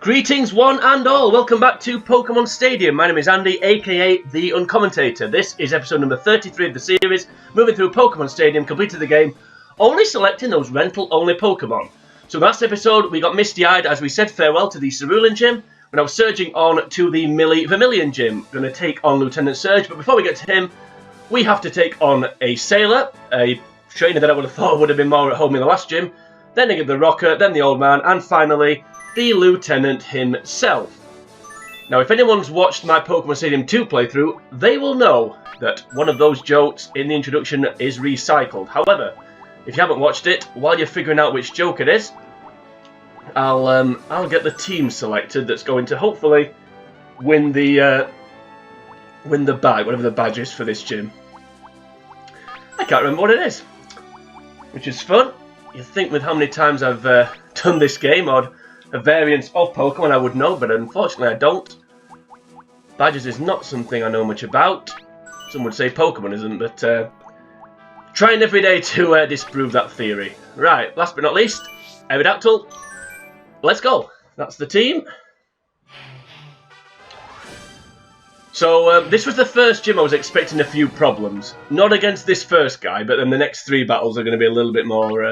Greetings one and all, welcome back to Pokemon Stadium. My name is Andy, aka The Uncommentator. This is episode number 33 of the series, moving through Pokemon Stadium, completed the game, only selecting those rental-only Pokemon. So last episode, we got misty-eyed as we said farewell to the Vermilion Gym, we're now surging on to the Vermilion Gym. We're going to take on Lieutenant Surge, but before we get to him, we have to take on a Sailor, a trainer that I would have thought would have been more at home in the last gym, then the Rocker, then the Old Man, and finally, the Lieutenant himself. Now, if anyone's watched my Pokemon Stadium 2 playthrough, they will know that one of those jokes in the introduction is recycled. However, if you haven't watched it, while you're figuring out which joke it is, I'll get the team selected that's going to hopefully win the badge, whatever the badge is for this gym. I can't remember what it is, which is fun. You'd think with how many times I've done this game, or a variant of Pokemon, I would know, but unfortunately I don't. Badges is not something I know much about. Some would say Pokemon isn't, but trying every day to disprove that theory. Right, last but not least, Aerodactyl. Let's go. That's the team. So this was the first gym I was expecting a few problems. Not against this first guy, but then the next three battles are going to be a little bit more,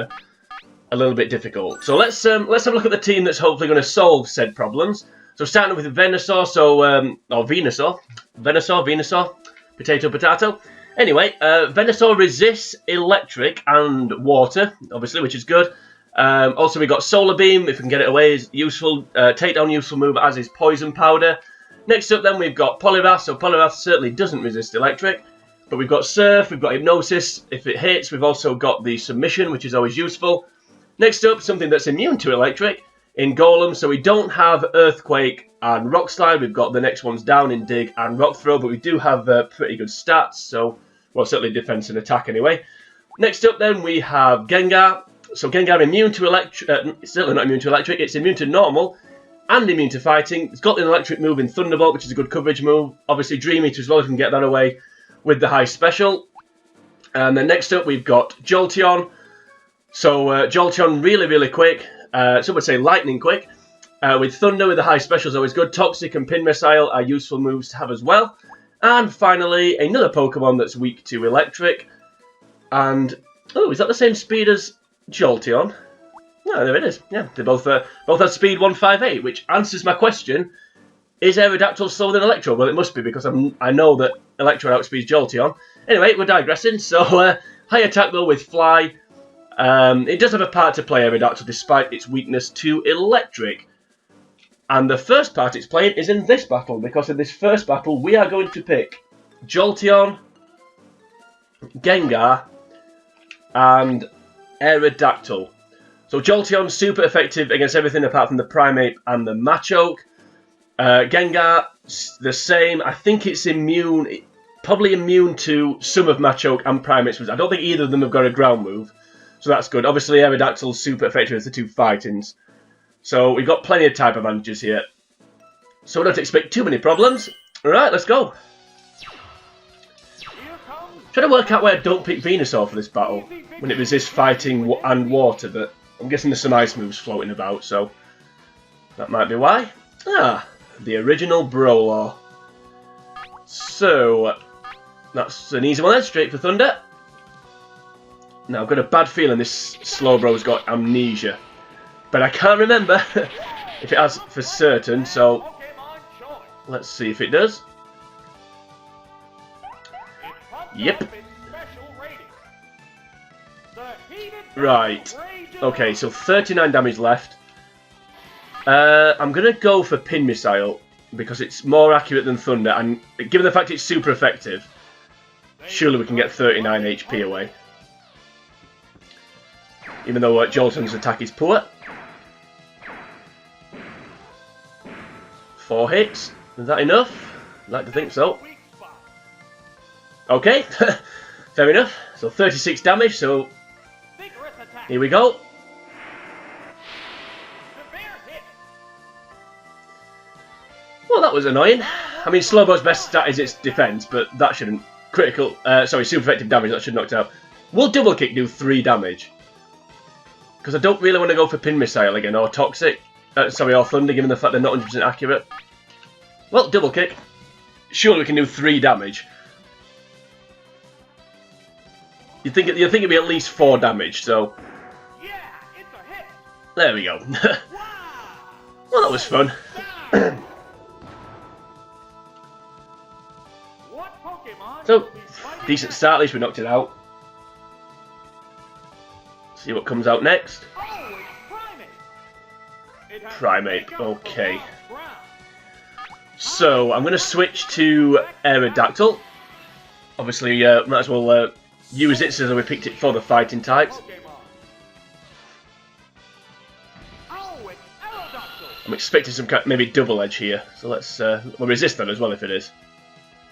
a little bit difficult. So let's have a look at the team that's hopefully going to solve said problems. So starting with Venusaur, or Venusaur, Venusaur, potato, potato. Anyway, Venusaur resists electric and water, obviously, which is good. Also, we got Solar Beam, if we can get it away, is useful. Takedown useful move, as is Poison Powder. Next up then, we've got Poliwrath, so Poliwrath certainly doesn't resist electric. But we've got Surf, we've got Hypnosis, if it hits. We've also got the Submission, which is always useful. Next up, something that's immune to electric in Golem, so we don't have Earthquake and Rock Slide. We've got the next ones down in Dig and Rock Throw, but we do have pretty good stats, so, well, certainly defense and attack anyway. Next up then, we have Gengar. So Gengar immune to electric, it's certainly not immune to electric, it's immune to normal and immune to fighting. It's got an electric move in Thunderbolt, which is a good coverage move. Obviously Dream Eater as well, if we can get that away with the high special. And then next up we've got Jolteon. So Jolteon really, really quick, some would say lightning quick. With Thunder with the high special is always good. Toxic and Pin Missile are useful moves to have as well. And finally, another Pokemon that's weak to electric. And, oh, is that the same speed as Jolteon? Yeah, there it is. Yeah, they both have speed 158, which answers my question. Is Aerodactyl slower than Electro? Well, it must be, because I know that Electro outspeeds Jolteon. Anyway, we're digressing. So, high attack though with Fly. It does have a part to play, Aerodactyl, despite its weakness to electric. And the first part it's playing is in this battle, because in this first battle we are going to pick Jolteon, Gengar, and Aerodactyl. So Jolteon's super effective against everything apart from the Primeape and the Machoke. Gengar, the same. I think it's immune, probably immune to some of Machoke and Primeape's. I don't think either of them have got a ground move. So that's good. Obviously, Aerodactyl's super effective as the two Fightings. So we've got plenty of type advantages here. So we don't expect too many problems. Alright, let's go. Trying to work out why I don't pick Venusaur for this battle, when it resists fighting and water, but I'm guessing there's some ice moves floating about, so that might be why. Ah, the original Brawler. So, that's an easy one then, straight for Thunder. Now, I've got a bad feeling this Slowbro's got amnesia. But I can't remember if it has for certain, so let's see if it does. Yep. Right. Okay, so 39 damage left. I'm going to go for Pin Missile, because it's more accurate than Thunder, and given the fact it's super effective, surely we can get 39 HP away. Even though Jolteon's attack is poor. 4 hits. Is that enough? I'd like to think so. Okay, fair enough. So 36 damage, so here we go. Well, that was annoying. I mean, Slowbro's best stat is its defense, but that shouldn't... super effective damage, that should knock it out. Will Double Kick do 3 damage? Because I don't really want to go for Pin Missile again, or Toxic. Sorry, or Thunder, given the fact they're not 100% accurate. Well, double kick. Surely we can do 3 damage. You'd think it'd be at least 4 damage, so... Yeah, it's a hit. There we go. Well, that was fun. So, decent start, at least we knocked it out. See what comes out next. Primate, okay. So, I'm going to switch to Aerodactyl. Obviously, might as well use it so that we picked it for the fighting types. I'm expecting some kind maybe double edge here, so let's we'll resist that as well if it is.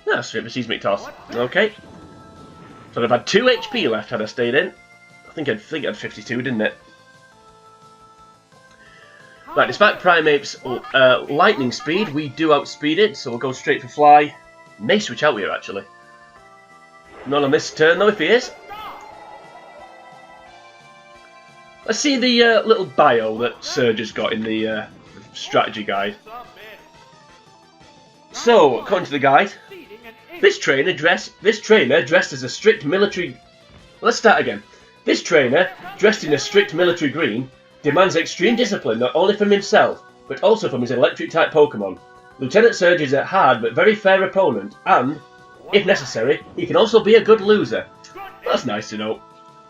Ah, straight for seismic toss. Okay. So I'd have had 2 HP left had I stayed in. I think I'd 52, didn't it? Right, despite Primate's lightning speed, we do outspeed it, so we'll go straight for fly. May switch out here actually. Not on this turn though, if he is. Let's see the little bio that Surge has got in the strategy guide. So, according to the guide, this trainer dressed as a strict military... Let's start again. This trainer, dressed in a strict military green, demands extreme discipline not only from himself, but also from his electric-type Pokemon. Lieutenant Surge is a hard but very fair opponent, and, if necessary, he can also be a good loser. That's nice to know.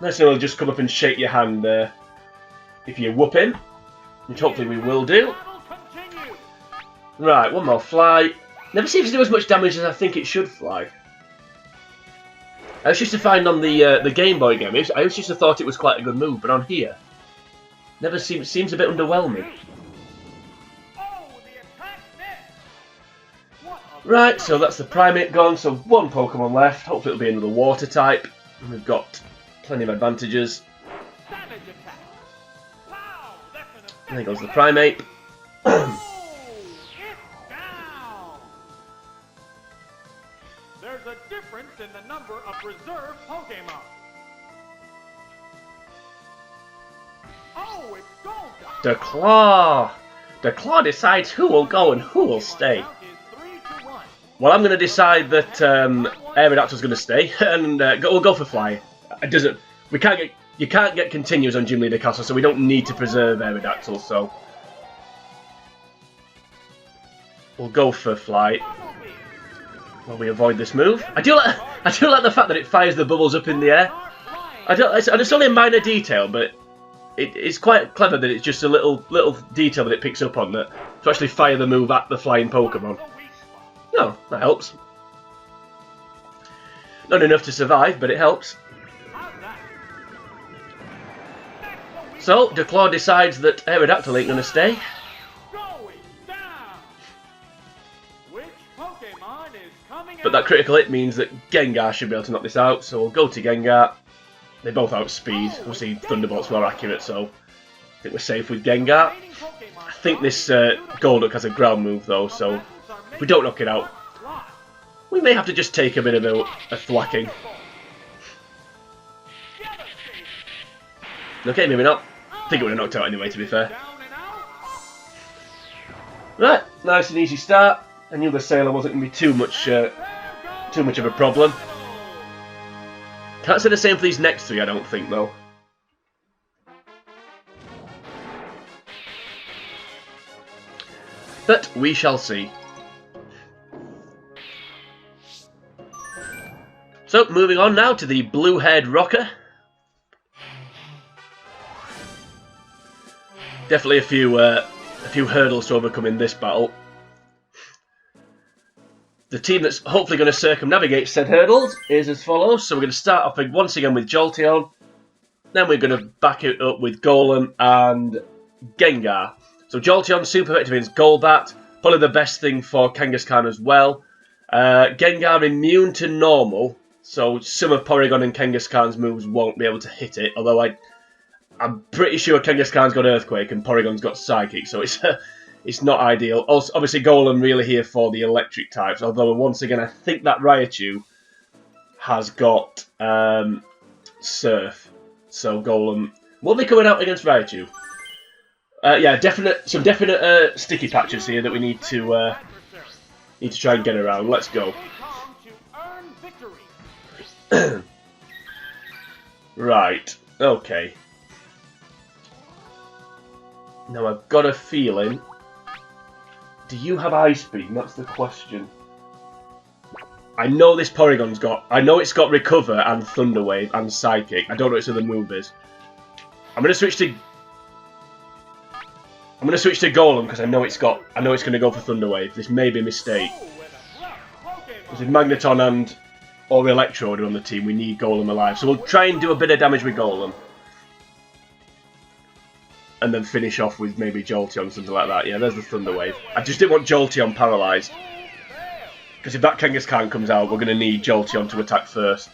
Nice to know he'll just come up and shake your hand if you whoop him, which hopefully we will do. Right, one more fly. Never seems to do as much damage as I think it should fly. I used to find on the Game Boy game, I used to thought it was quite a good move, but on here, never seems a bit underwhelming. Right, so that's the Primate gone, so 1 Pokemon left. Hopefully it'll be another Water type. And we've got plenty of advantages. And there goes the Primate. There's a difference in the number of reserve Pokemon. Oh, it's Golem. The Claw. The Claw decides who will go and who will stay. Well, I'm going to decide that Aerodactyl's going to stay, and we'll go for Fly. It doesn't. You can't get continues on Gym Leader Castle, so we don't need to preserve Aerodactyl. So we'll go for Fly. While we avoid this move. I do like the fact that it fires the bubbles up in the air. It's only a minor detail, but it's quite clever that it's just a little detail that it picks up on that to actually fire the move at the flying Pokemon. No, that helps. Not enough to survive, but it helps. So, Declaw decides that Aerodactyl ain't going to stay. But that critical hit means that Gengar should be able to knock this out, so we'll go to Gengar. They both outspeed. Obviously, Thunderbolt's more accurate, so I think we're safe with Gengar. I think this Golduck has a ground move, though, so if we don't knock it out, we may have to just take a bit of a thwacking. Okay, maybe not. I think it would have knocked out anyway, to be fair. Right, nice and easy start. I knew the Sailor wasn't going to be too much of a problem. Can't say the same for these next 3, I don't think, though. But we shall see. So, moving on now to the blue-haired rocker. Definitely a few hurdles to overcome in this battle. The team that's hopefully going to circumnavigate said hurdles is as follows. So we're going to start off once again with Jolteon. Then we're going to back it up with Golem and Gengar. So Jolteon, super effective against Golbat. Probably the best thing for Kangaskhan as well. Gengar immune to normal. So some of Porygon and Kangaskhan's moves won't be able to hit it. Although I'm pretty sure Kangaskhan's got Earthquake and Porygon's got Psychic. So it's not ideal. Also, obviously, Golem really here for the electric types. Although, once again, I think that Raichu has got Surf. So, Golem will be coming out against Raichu. Yeah, some definite sticky patches here that we need to try and get around. Let's go. Right. Okay. Now I've got a feeling. Do you have Ice Beam? That's the question. I know this Porygon's got. I know it's got Recover and Thunder Wave and Psychic. I don't know what its other move is. I'm gonna switch to Golem because I know it's got. I know it's gonna go for Thunder Wave. This may be a mistake. Because if Magneton and or Electrode are on the team, we need Golem alive. So we'll try and do a bit of damage with Golem. And then finish off with maybe Jolteon, something like that. Yeah, there's the Thunder Wave. I just didn't want Jolteon paralysed. Because if that Kangaskhan comes out, we're going to need Jolteon to attack first.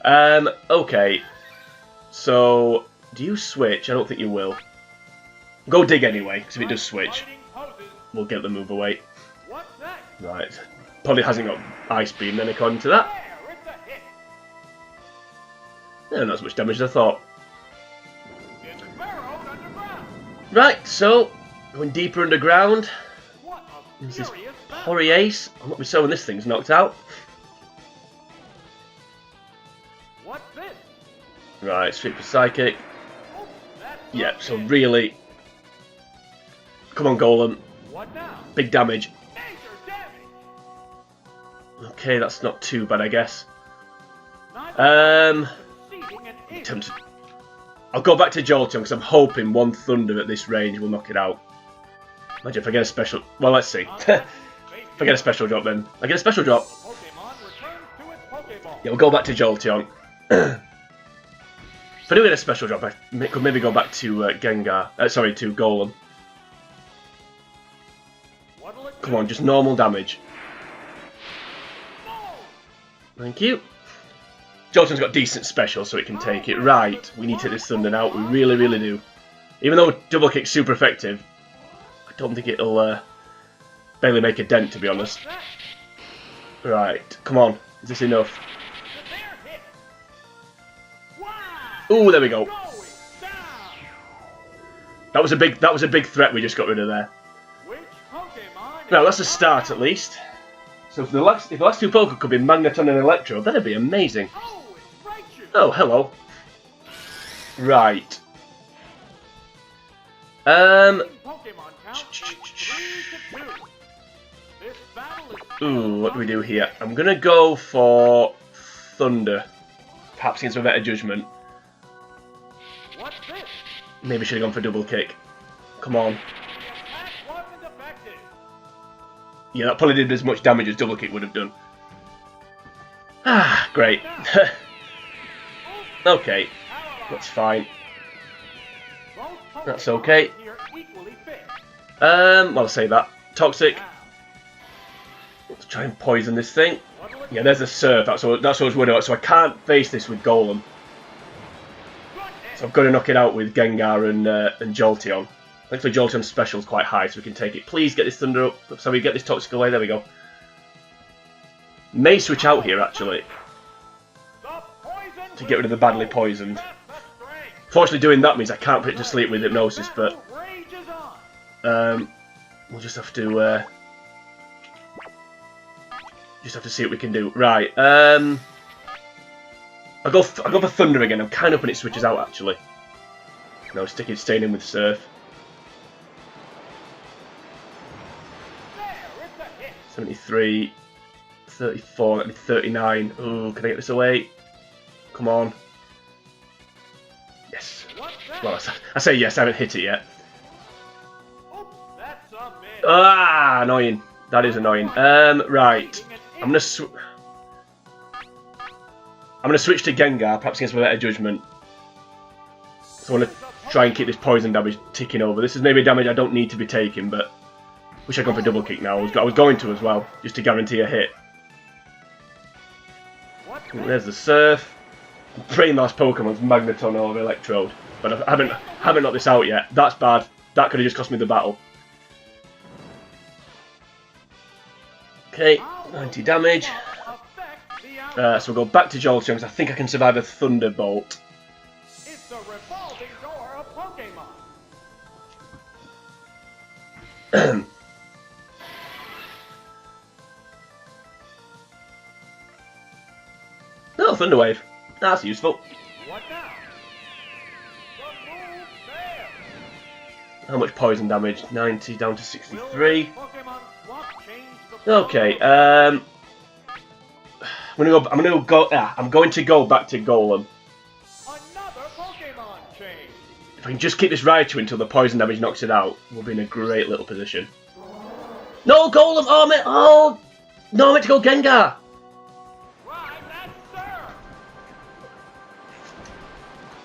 Okay. So, do you switch? I don't think you will. Go dig anyway, because if it does switch, we'll get the move away. Right. Probably hasn't got Ice Beam then, according to that. Yeah, not as much damage as I thought. Right, so, going deeper underground. Is this Poliwrath? I'm not be so when this thing's knocked out. Right, sweep for Psychic. Yeah, so really... Come on, Golem. Big damage. Okay, that's not too bad, I guess. Tempted. I'll go back to Jolteon because I'm hoping one Thunder at this range will knock it out. Imagine if I get a special... Well, let's see. If I get a special drop then. I get a special drop. Yeah, we'll go back to Jolteon. If I do get a special drop, I could maybe go back to Gengar. Sorry, to Golem. Come on, just normal damage. Thank you. Jolteon's got decent special, so it can take it. Right, we need to take this Thunder now. We really, really do. Even though Double Kick's super effective, I don't think it'll barely make a dent, to be honest. Right, come on. Is this enough? Ooh, there we go. That was a big threat we just got rid of there. Now that's a start at least. So if the last two Pokemon could be Magneton and Electro, that'd be amazing. Oh, hello. Right. Ooh, what do we do here? I'm gonna go for Thunder. Perhaps against a better judgment. Maybe should have gone for Double Kick. Come on. Yeah, that probably did as much damage as Double Kick would have done. Ah, great. Okay, that's fine. That's okay. Well, I'll say that. Toxic. Let's try and poison this thing. Yeah, there's a Surf. That's what I was worried about. So I can't face this with Golem. So I've got to knock it out with Gengar and Jolteon. Thankfully, Jolteon's special is quite high, so we can take it. Please get this Thunder up. So we get this Toxic away. There we go. May switch out here, actually, to get rid of the badly poisoned. Fortunately, doing that means I can't put it to sleep with Hypnosis, but we'll just have to see what we can do. Right. I'll go for Thunder again. I'm kind of hoping it switches out, actually. No, staying in with Surf. 73, 34, let me 39. Ooh, can I get this away? Come on. Yes. Well, I say yes, I haven't hit it yet. Ah, annoying. That is annoying. Right. I'm gonna switch to Gengar, perhaps against my better judgment. So I want to try and keep this poison damage ticking over. This is maybe damage I don't need to be taking, but wish I'd gone for Double Kick now. I was going to as well, just to guarantee a hit. There's the Surf. I'm praying last Pokemon's Magneton or Electrode, but I haven't knocked this out yet. That's bad. That could have just cost me the battle. Okay, 90 damage. So we'll go back to Jolteon because I think I can survive a Thunderbolt. Oh, Thunder Wave. That's useful. What now? The move fails. How much poison damage? 90 down to 63. Pokemon swap change the Okay, I'm going to go back to Golem. Another Pokemon change. If I can just keep this Raichu until the poison damage knocks it out, we'll be in a great little position. No, Golem! Oh, man! Oh! No, I meant to go Gengar! Right, that's sir.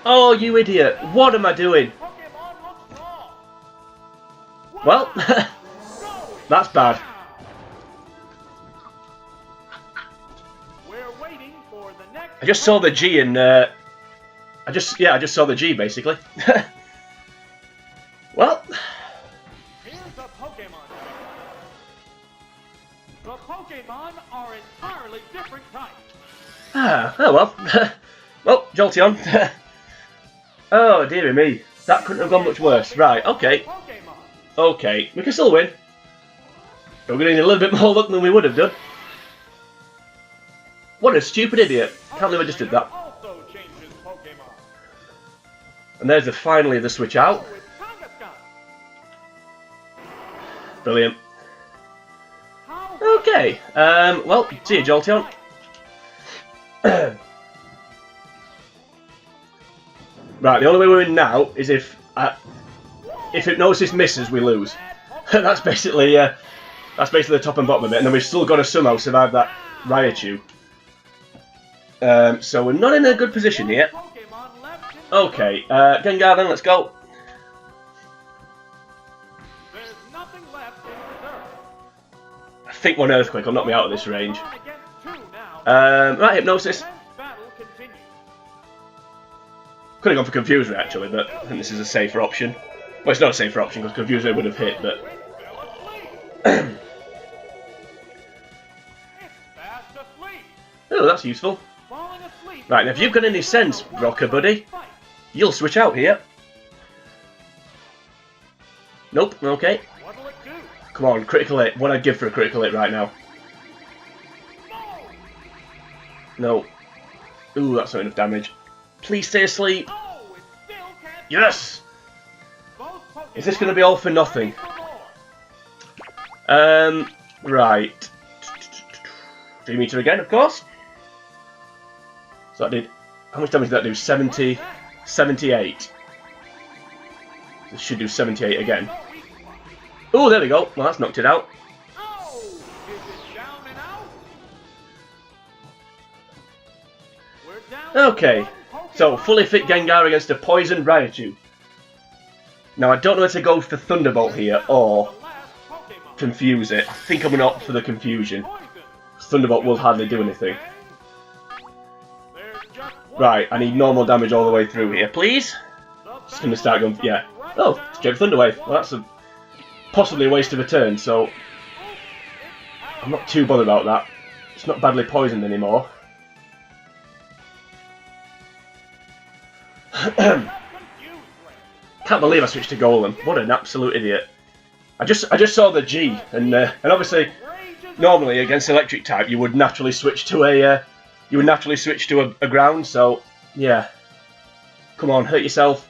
Oh, you idiot! What am I doing? Pokemon looks wrong. Well, that's bad. We're waiting for the next. I just saw the G and I just saw the G basically. Well, Here's a Pokemon. The Pokemon are entirely different types. oh well. Well, Jolteon. Oh dearie me, that couldn't have gone much worse. Right, okay, Pokemon. okay, we can still win. We're going to need a little bit more luck than we would have done. What a stupid idiot! Can't believe I just did that. Also changes Pokemon. And there's finally the switch out. So it's Kangaskhan. Brilliant. How Okay, well, see you, Jolteon. Right, the only way we win now is if Hypnosis misses, we lose. That's basically the top and bottom of it, and then we've still got to somehow survive that Raichu. So we're not in a good position here. Pokemon left in Okay, Gengar then, let's go. There's nothing left in reserve. I think one Earthquake will knock me out of this range. Pokemon against two now. Right, Hypnosis. Tense battle continues. Could have gone for Confuse Ray actually, but I think this is a safer option. Well, it's not a safer option because Confuse Ray would have hit, but... It's fast asleep. Oh, that's useful. Falling asleep. Right, now if you've got any sense, Rocker buddy, you'll switch out here. Nope, okay. What'll it do? Come on, critical hit. What I'd give for a critical hit right now. No. Ooh, that's not enough damage. Please stay asleep. Oh, it still can't. Yes! Both Pokemon Is this going to be all for nothing? for more. Right. Dream-Eater again, of course. So that did... How much damage did that do? 70... 78. This should do 78 again. Oh, there we go. Well, that's knocked it out. Oh, is it down and out? We're down to Okay. one Pokemon So, fully fit left. Gengar against a poisoned Raichu. Now, I don't know whether to go for Thunderbolt here or The last Pokemon. confuse it. I think I'm going to opt for the confusion. Poison. Thunderbolt will hardly do anything. There's just one Right, I need normal damage all the way through here, please. The Just going to start going... Yeah. battle is Oh, coming right straight Thunder Wave. Well, that's possibly a waste of a turn, so down. I'm not too bothered about that. It's not badly poisoned anymore. Confused Ray. Can't believe I switched to Golem. What an absolute idiot. I just saw the G, and obviously, Rage is normally against electric type, you would naturally switch to a ground. So yeah, come on, hurt yourself.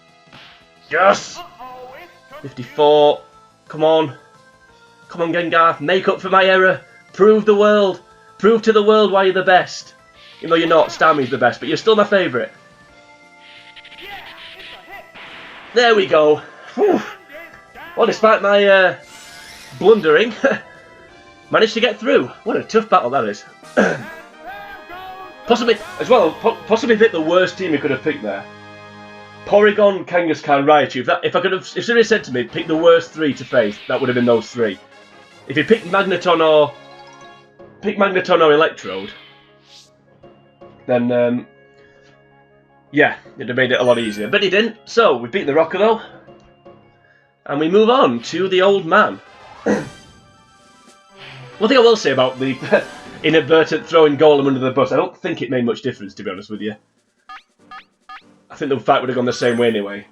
Yes, Uh-oh, it's confused. 54. Come on, Gengar, make up for my error. Prove to the world why you're the best. Even though you're not, Starmie's the best, but you're still my favourite. Yeah, it's a hit. There we go. Whew. And it's down. Well, despite my blundering, managed to get through. What a tough battle that is. And there goes Possibly, as well, possibly picked the worst team we could have picked there. Porygon, Kangaskhan, Raichu. If somebody said to me, pick the worst three to face, that would have been those three. If you picked Magneton or Electrode, then yeah, it'd have made it a lot easier. But he didn't. So we beat the Rocker though, and we move on to the old man. One thing I will say about the inadvertent throwing Golem under the bus, I don't think it made much difference, to be honest with you. I think the fight would have gone the same way anyway.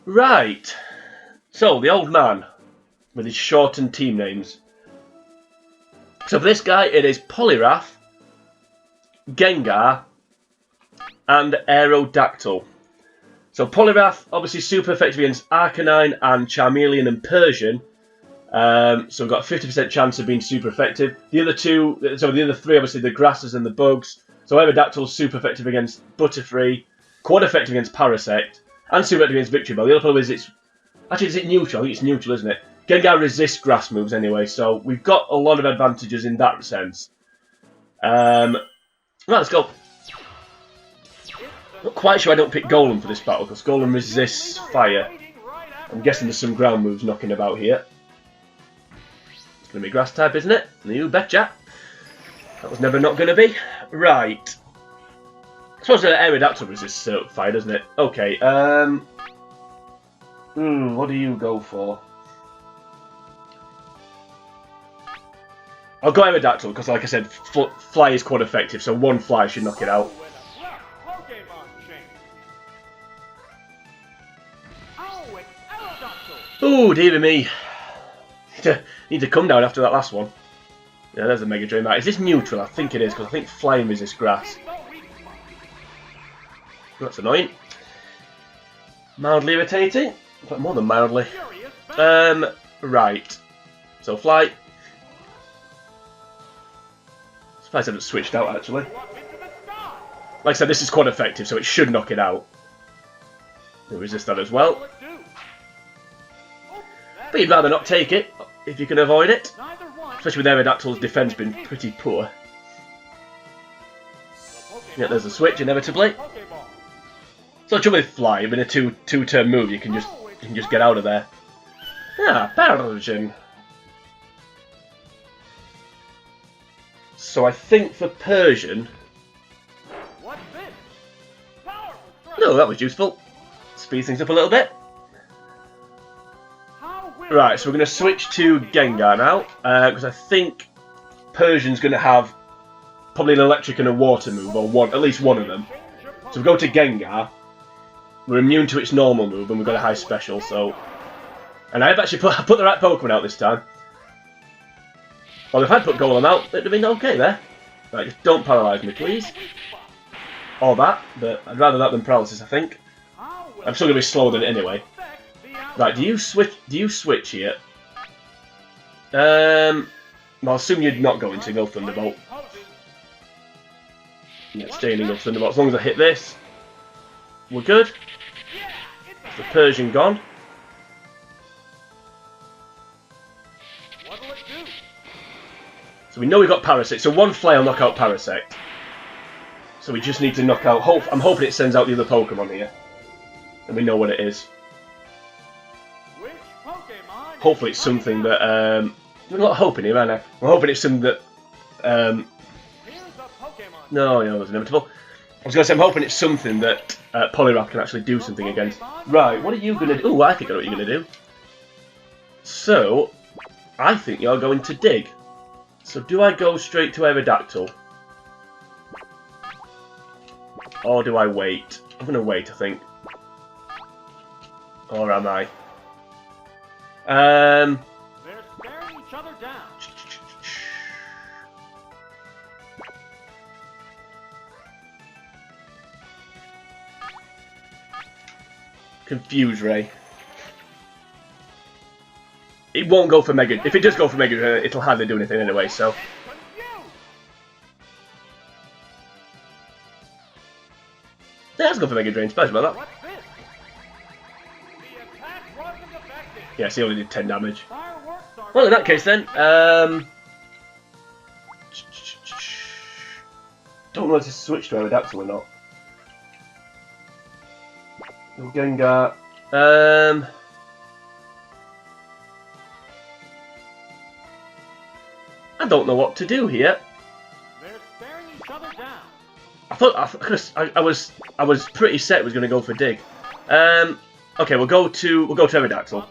Right. So, the old man. with his shortened team names. So for this guy, it is Poliwrath, Gengar, and Aerodactyl. So Poliwrath, obviously super effective against Arcanine and Charmeleon and Persian. So we've got a 50% chance of being super effective. The other three, obviously the grasses and the bugs. So Aerodactyl is super effective against Butterfree, quad effective against Parasect, and super effective against Victreebel. The other problem is it's... Actually, is it neutral? I think it's neutral, isn't it? Gengar resists grass moves anyway, so we've got a lot of advantages in that sense. Right, let's go. Not quite sure I don't pick Golem for this battle, because Golem resists fire. I'm guessing there's some ground moves knocking about here. It's going to be grass type, isn't it? You betcha. That was never not going to be. Right. I suppose Aerodactyl resists fire, doesn't it? Okay, what do you go for? I'll go Aerodactyl, because like I said, fly is quite effective, so one fly should knock it out. Ooh, dear me. Need to come down after that last one. Yeah, there's a Mega Drain. Is this neutral? I think it is, because I think flying resists grass. That's annoying. Mildly irritating, but more than mildly. Right. So fly. Surprised I haven't switched out actually. Like I said, this is quite effective, so it should knock it out. It'll resist that as well. But you'd rather not take it if you can avoid it. Especially with Aerodactyl's defense being pretty poor. Yeah, there's a switch inevitably. So the trouble with fly, with a two-turn move, you can just get out of there. Ah, Persian. So I think for Persian... No, that was useful. Speed things up a little bit. Right, so we're going to switch to Gengar now, because I think Persian's going to have probably an electric and a water move, or at least one of them. So we go to Gengar. We're immune to its normal move, and we've got a high special, so... And I've actually put the right Pokemon out this time. Well, if I'd put Golem out, it'd have been okay there. Right, just don't paralyse me, please. Or that, but I'd rather that than paralysis, I think. I'm still going to be slower than it anyway. Right, do you switch here? I'll assume you're not going to go Thunderbolt. Yeah, staying in Thunderbolt. As long as I hit this, we're good. The Persian gone. So we know we've got Parasect. So one fly will knock out Parasect. So we just need to knock out... I'm hoping it sends out the other Pokemon here. And we know what it is. Hopefully it's something that... I'm not hoping here, am I? I'm hoping it's something that... No, it was inevitable. I was going to say, I'm hoping it's something that Poliwrath can actually do something against. Right, what are you going to do? Ooh, I think I know what you're going to do. So, I think you're going to dig. So do I go straight to Aerodactyl? Or do I wait? I'm going to wait, I think. Or am I? They're staring each other down. Confuse Ray. It won't go for Mega. If it does go for Mega, it'll hardly do anything anyway, so. Yeah, let's go for Mega Drain. Surprised about that. Yes, he only did 10 damage. Well, in that case then, don't know if to switch to Aerodactyl or not. Gengar. I don't know what to do here. They're staring each other down. I thought I was pretty set it was going to go for Dig. Okay, we'll go to Aerodactyl.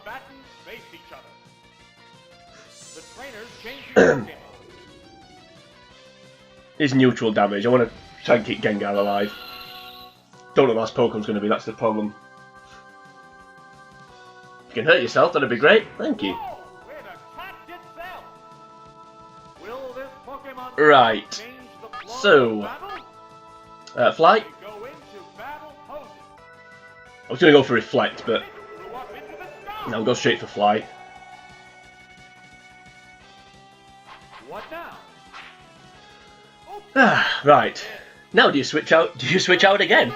Is neutral damage. I want to try and keep Gengar alive. Don't know what last Pokemon's going to be, that's the problem. If you can hurt yourself, that'd be great. Thank you. Right. So, flight. I was going to go for reflect, but no, I'll go straight for flight. Right. Now do you switch out? Do you switch out again?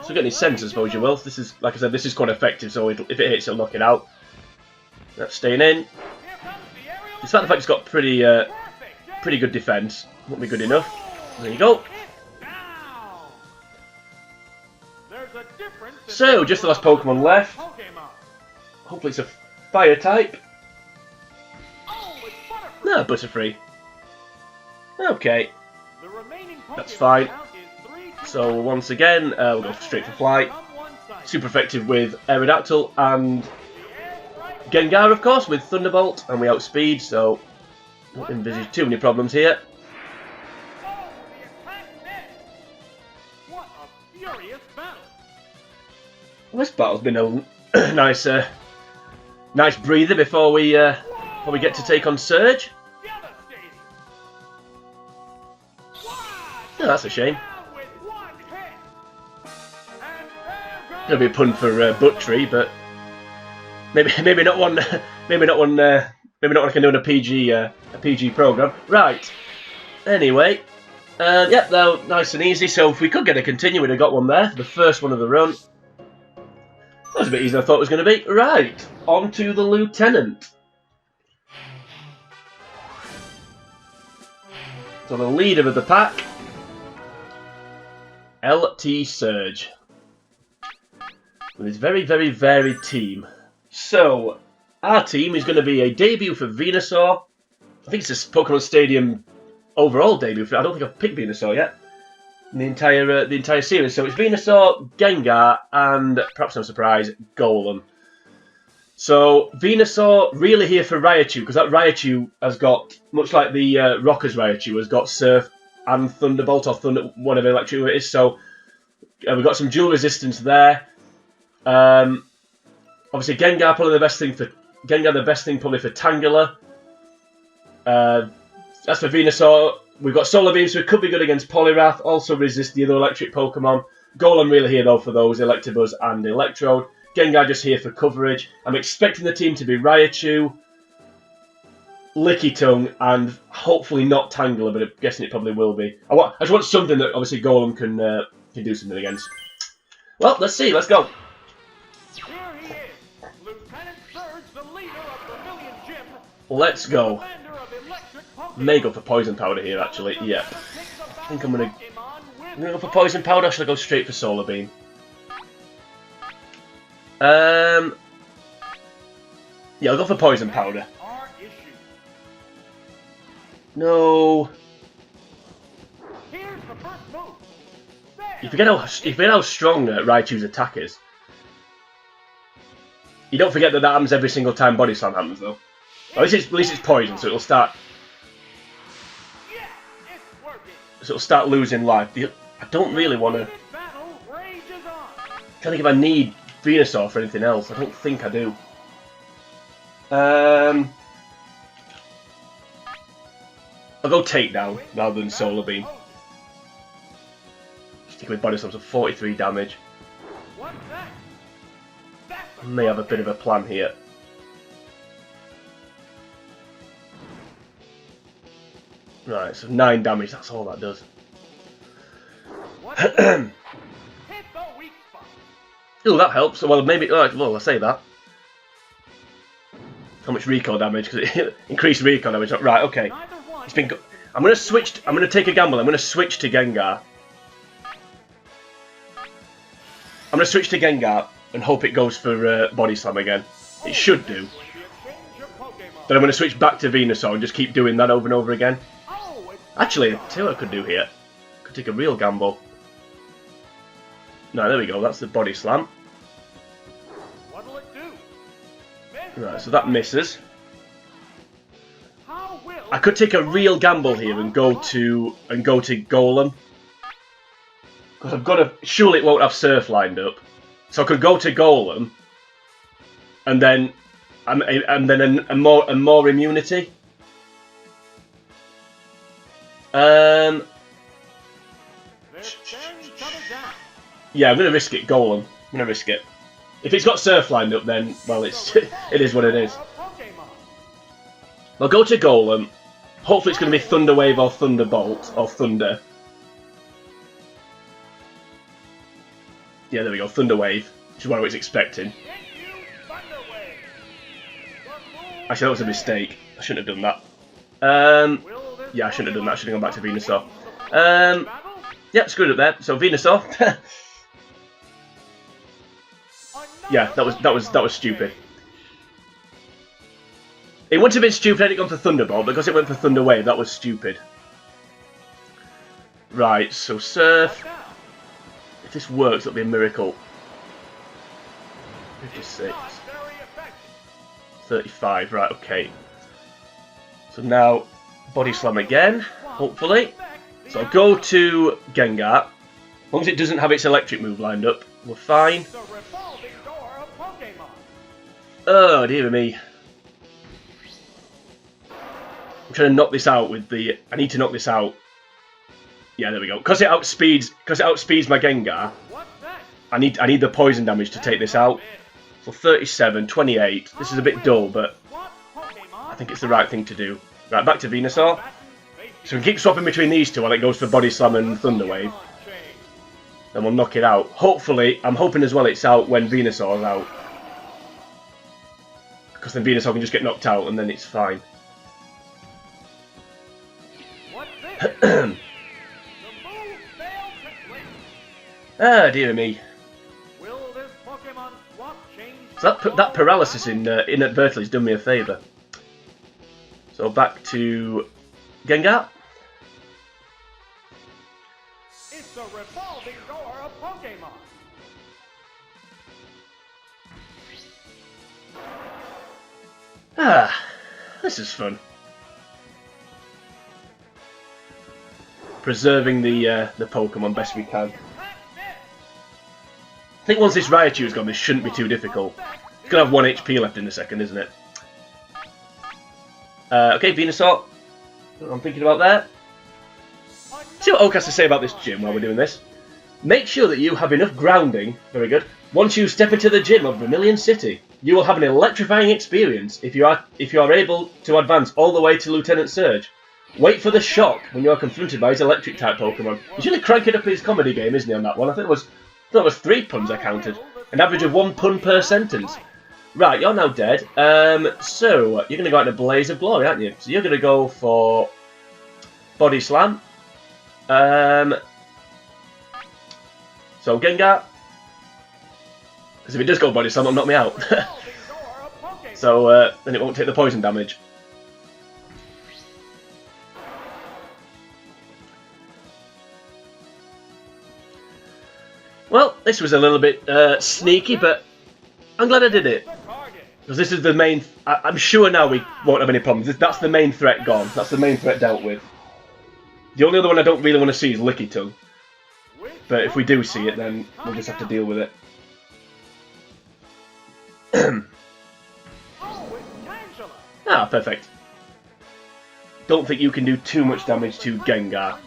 So get any sense, I suppose you will. This is, like I said, this is quite effective. So if it hits, it'll knock it out. That's staying in. Despite the fact it's got pretty good defense, won't be good enough. There you go. So just the last Pokemon left. Hopefully it's a fire type. No, Butterfree. Okay. That's fine. So once again, we'll go straight for flight. Super effective with Aerodactyl and Gengar, of course, with Thunderbolt, and we outspeed, so don't envisage too many problems here. Well, this battle's been a nice, nice breather before we get to take on Surge. Oh, that's a shame. Gonna be a pun for Buttree, but maybe not one. Maybe not one I can do in a PG program. Right. Anyway, yeah, now nice and easy. So if we could get a continue, we'd have got one there. The first one of the run. That was a bit easier than I thought it was going to be. Right, on to the Lieutenant. So the leader of the pack, LT Surge, with his very, very varied team. So, our team is going to be a debut for Venusaur. I think it's a Pokemon Stadium overall debut. I don't think I've picked Venusaur yet in the entire series. So it's Venusaur, Gengar, and perhaps no surprise, Golem. So Venusaur really here for Raichu, because that Raichu has got, much like the Rockers Raichu, has got Surf and Thunderbolt or Thunder, whatever electric it is. So we've got some dual resistance there. Obviously, Gengar probably the best thing for probably for Tangela. As for Venusaur, we've got Solar Beam, so it could be good against Poliwrath. Also resist the other electric Pokemon. Golem really here though for those Electabuzz and Electrode. Gengar just here for coverage. I'm expecting the team to be Raichu, Lickitung, and hopefully not Tangela, but I'm guessing it probably will be. I just want something that obviously Golem can do something against. Well, let's see. Let's go. Here he is, Lieutenant Surge, the leader of Vermilion Gym. Let's go. May go for Poison Powder here, actually. Yep. I think I'm gonna go for Poison Powder. Or should I go straight for Solar Beam? Yeah, I'll go for Poison Powder. No. You forget how strong Raichu's attack is. You don't forget that happens every single time Body Slam happens, though. At least it's poison, so it'll start. So it'll start losing life. I don't really want to. Trying to think if I need Venusaur for anything else. I don't think I do. I'll go Takedown rather than Solar Beam. Stick with Body Slam, so 43 damage. May have a bit of a plan here. Right, so 9 damage, that's all that does. Ooh, that helps. Well, maybe. Well, I say that. How much recall damage? Because it increased recall damage. Right, okay. It's been. I'm gonna switch. I'm gonna take a gamble. I'm gonna switch to Gengar. I'm gonna switch to Gengar and hope it goes for Body Slam again. It should do. Then I'm gonna switch back to Venusaur and just keep doing that over and over again. Actually, I tell you what I could do here. I could take a real gamble. No, there we go. That's the Body Slam. Right, so that misses. I could take a real gamble here and go to Golem, because I've got to. Surely it won't have Surf lined up, so I could go to Golem, and then a more immunity. Yeah, I'm going to risk it. Golem. I'm going to risk it. If it's got Surf lined up, then, well, it is what it is. I'll go to Golem. Hopefully it's going to be Thunder Wave or Thunderbolt or Thunder. Yeah, there we go. Thunder Wave, which is what I was expecting. Actually, that was a mistake. I shouldn't have done that. Yeah, I shouldn't have done that. I should have gone back to Venusaur. Yeah, screwed up there. So Venusaur. Yeah, that was stupid. It wouldn't have been stupid had it gone for Thunderbolt, because it went for Thunder Wave. That was stupid. Right, so Surf. If this works, it'll be a miracle. 56. 35, right, okay. So now, Body Slam again, hopefully. So I'll go to Gengar. As long as it doesn't have its electric move lined up, we're fine. Oh, dear me. I'm trying to knock this out with the... I need to knock this out. Yeah, there we go. Because it outspeeds my Gengar, I need the poison damage to take this out. So 37, 28. This is a bit dull, but I think it's the right thing to do. Right, back to Venusaur. So we can keep swapping between these two while it goes for Body Slam and Thunder Wave. Then we'll knock it out. Hopefully, I'm hoping as well it's out when Venusaur's out. Because then Venusaur can just get knocked out and then it's fine. Ah, dear me. So that paralysis inadvertently has done me a favour. So back to Gengar. It's a revolving door of Pokemon. Ah, this is fun. Preserving the Pokemon best we can. I think once this Raichu's gone, this shouldn't be too difficult. It's going to have 1 HP left in a second, isn't it? Okay, Venusaur. What I'm thinking about there. See what Oak has to say about this gym while we're doing this. Make sure that you have enough grounding. Very good. Once you step into the gym of Vermilion City, you will have an electrifying experience if you are able to advance all the way to Lieutenant Surge. Wait for the shock when you are confronted by his electric type Pokemon. He's really cranking up his comedy game, isn't he, on that one? I think it was 3 puns I counted. An average of 1 pun per sentence. Right, you're now dead. So, you're going to go out in a blaze of glory, aren't you? So you're going to go for Body Slam. So, Gengar. Because if it does go Body Slam, it'll knock me out. So, then it won't take the poison damage. Well, this was a little bit sneaky, but I'm glad I did it. Because this is the main... I'm sure now we won't have any problems. That's the main threat gone. That's the main threat dealt with. The only other one I don't really want to see is Licky Tongue. But if we do see it, then we'll just have to deal with it. Ah, perfect. Don't think you can do too much damage to Gengar.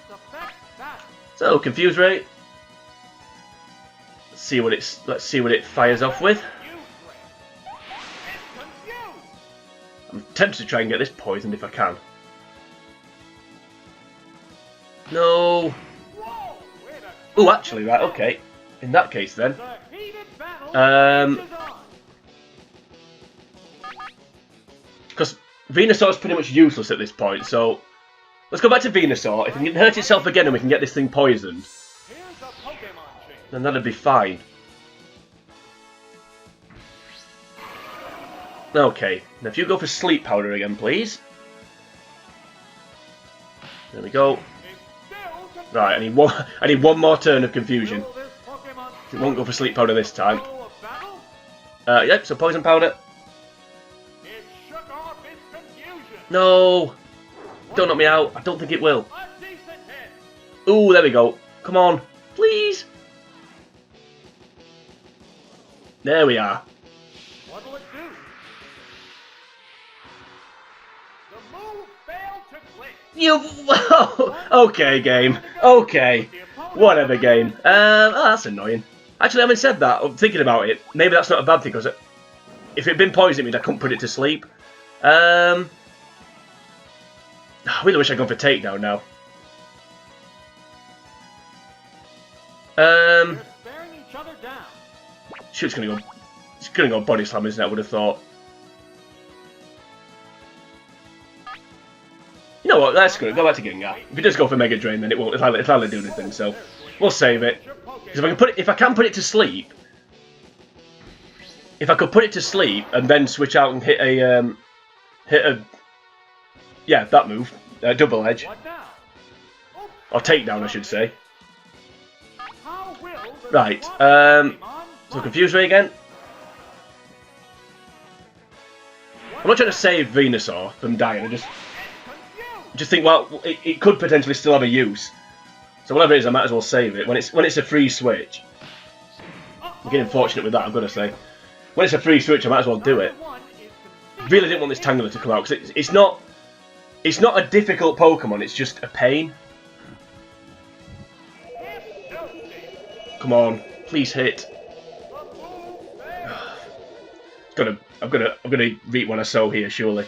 So, Confuse Ray. Let's see what it fires off with. I'm tempted to try and get this poisoned if I can. No. Oh, actually, right, okay. In that case, then. Because Venusaur is pretty much useless at this point, so let's go back to Venusaur. If it can hurt itself again and we can get this thing poisoned, then that'd be fine. Okay, now if you go for Sleep Powder again, please. There we go. Right, I need one more turn of confusion. It won't go for Sleep Powder this time. Yep, so Poison Powder. No! Don't knock me out. I don't think it will. Ooh, there we go. Come on. Please! There we are. The move failed to click. You... okay, game. Okay. Whatever, game. Oh, that's annoying. Actually, having said that, I'm thinking about it, maybe that's not a bad thing, because if it had been poisoned, it means I couldn't put it to sleep. I really wish I'd gone for takedown now. They're staring each other down. Shoot, it's gonna go body slam, isn't it? I would have thought. You know what? That's good. Go back to Gengar. If it does go for Mega Drain, then it won't. It'll hardly do anything. So we'll save it. Because if I can put it to sleep, if I could put it to sleep and then switch out and hit a yeah, that move, double edge, or takedown, I should say. Right. So confuse me again. I'm not trying to save Venusaur from dying. I just think, well, it could potentially still have a use. So whatever it is, I might as well save it. When it's a free switch. I'm getting fortunate with that, I'm gonna say. When it's a free switch, I might as well do it. Really didn't want this Tangler to come out because it's not a difficult Pokemon. It's just a pain. Come on, please hit. I'm gonna reap when I sow here, surely.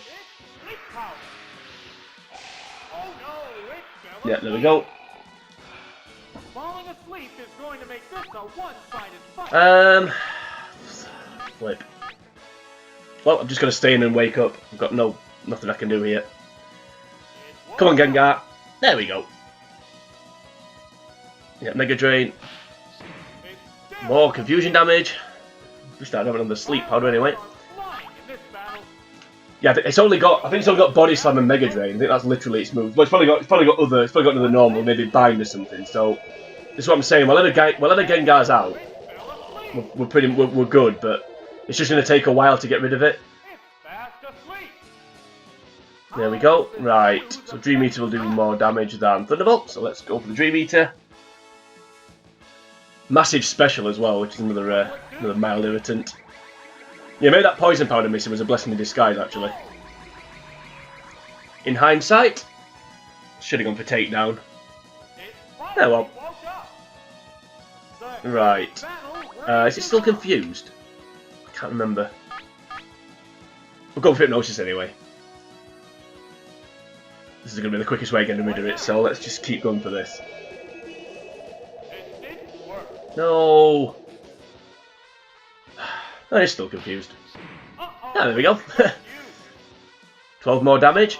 Yeah, there we go. Falling asleep is going to make this a one-sided fight. Flip. Well, I'm just gonna stay in and wake up. I've got nothing I can do here. Come on, Gengar. There we go. Yeah, Mega Drain. More confusion damage. We start having another sleep powder anyway. Yeah, I think it's only got Body Slam and Mega Drain. I think that's literally its move. But it's probably got another normal, maybe Bind or something. So this is what I'm saying. Whatever Gengar's out, we're good. But it's just going to take a while to get rid of it. There we go. Right. So Dream Eater will do more damage than Thunderbolt. So let's go for the Dream Eater. Massive special as well, which is another mild irritant. Yeah, maybe that poison powder missing was a blessing in disguise, actually. In hindsight, should have gone for takedown. Oh well. Right. Is it still confused? I can't remember. We'll go for Hypnosis anyway. This is going to be the quickest way of getting rid of it, so let's just keep going for this. No! Oh, it's still confused. Ah, there we go. 12 more damage.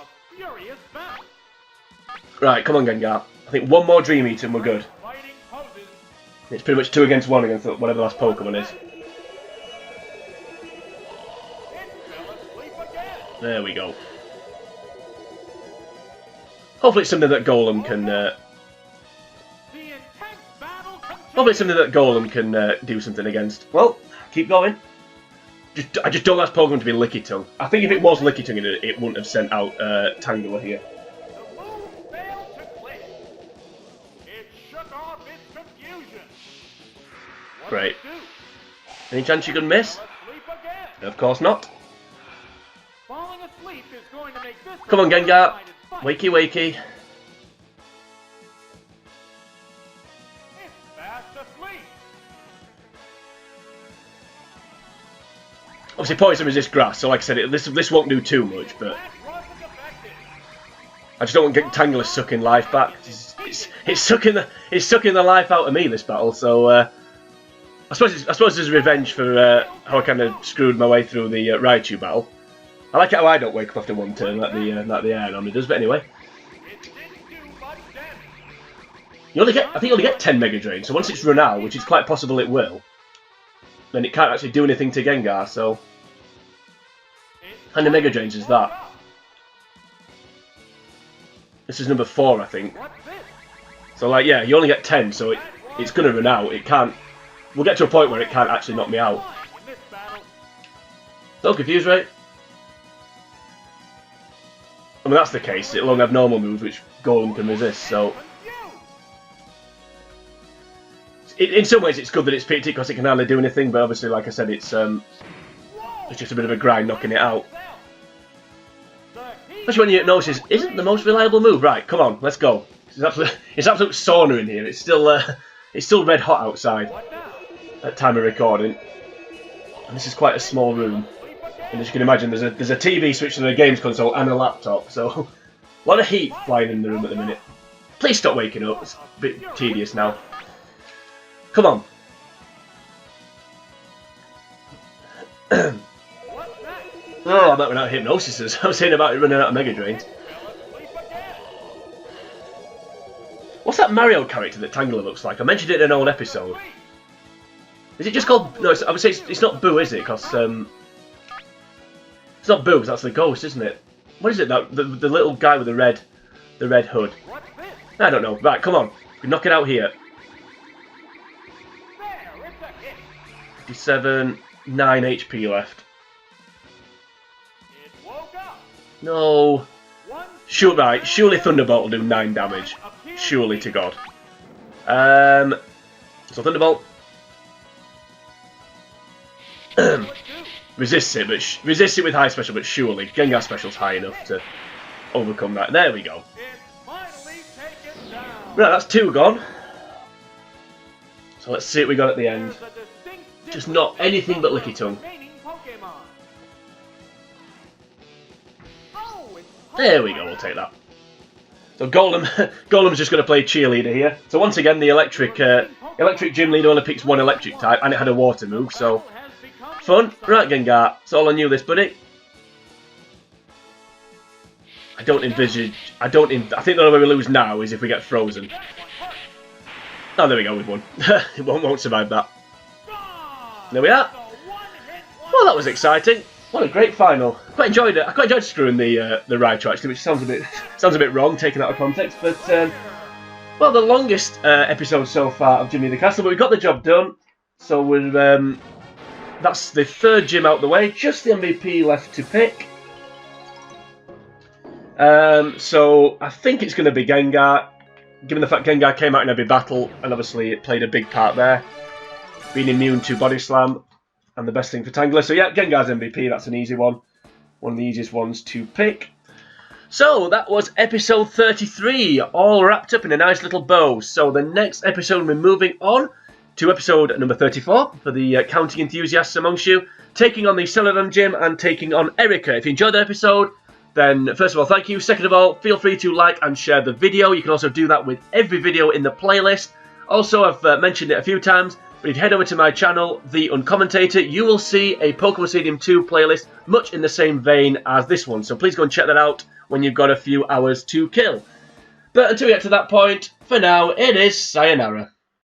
Right, come on, Gengar. I think one more Dream Eater and we're good. It's pretty much 2 against 1 against whatever the last Pokemon is. There we go. Hopefully it's something that Golem can... Hopefully it's something that Golem can do something against. Well, keep going. I just don't want this Pokemon to be Lickitung. I think if it was Lickitung, it wouldn't have sent out Tangela here. Great. Any chance you can miss? Of course not. Come on, Gengar. Wakey, wakey. Obviously, poison resist grass, so like I said, this won't do too much, but I just don't want Tangela sucking life back. It's sucking the life out of me, this battle. So I suppose there's revenge for how I kind of screwed my way through the Raichu battle. I like it how I don't wake up after one turn, like the Air normally does. But anyway, I think you only get 10 Mega Drain. So once it's run out, which is quite possible it will, then it can't actually do anything to Gengar. So how many Mega Drains is that? This is number 4, I think. So like, yeah, you only get 10, so it's gonna run out. It can't. We'll get to a point where it can't actually knock me out. So confused, right? I mean, that's the case. It'll only have normal moves, which Golem can resist. So in some ways, it's good that it's picked it because it can hardly do anything. But obviously, like I said, it's just a bit of a grind knocking it out. Especially when you notice, isn't the most reliable move. Right, come on, let's go. It's absolute sauna in here. It's still red hot outside at time of recording. And this is quite a small room. And as you can imagine, there's a TV switched to the games console and a laptop. So a lot of heat flying in the room at the minute. Please stop waking up. It's a bit tedious now. Come on. Oh, I bet we're out of hypnosis. I was saying about it running out of Mega Drains. What's that Mario character that Tangela looks like? I mentioned it in an old episode. Is it just called... No, I would say it's not Boo, is it? Because it's not Boo, that's the ghost, isn't it? What is it? The little guy with the red hood. I don't know. Right, come on. We knock it out here. 57, 9 HP left. No. Sure, right. Surely Thunderbolt will do 9 damage. Surely to God. So Thunderbolt resists it, but resists it with high special. But surely Gengar special's high enough to overcome that. There we go. Right, that's 2 gone. So let's see what we got at the end. Just not anything but Licky Tongue. There we go, we'll take that. So Golem's just going to play cheerleader here. So once again, the electric gym leader only picks 1 electric type, and it had a water move, so fun. Right, Gengar, it's all on you, this buddy. I think the only way we lose now is if we get frozen. Oh, there we go, we've won. It won't survive that. There we are. Well, that was exciting. What a great final. I quite enjoyed it. I quite enjoyed screwing the Raichu actually, which sounds a bit wrong taken out of context. But well, the longest episode so far of Jimmy the Castle, but we got the job done. So we're that's the 3rd gym out the way. Just the MVP left to pick. So I think it's going to be Gengar, given the fact Gengar came out in every battle, and obviously it played a big part there, being immune to Body Slam. And the best thing for Tangela. So yeah, Gengar's MVP, that's an easy one. One of the easiest ones to pick. So that was episode 33, all wrapped up in a nice little bow. So the next episode we're moving on to episode number 34 for the counting enthusiasts amongst you, taking on the Celadon Gym and taking on Erica. If you enjoyed the episode, then first of all, thank you. Second of all, feel free to like and share the video. You can also do that with every video in the playlist. Also, I've mentioned it a few times, but if you head over to my channel, The Uncommentator, you will see a Pokemon Stadium 2 playlist, much in the same vein as this one. So please go and check that out when you've got a few hours to kill. But until we get to that point, for now, it is sayonara.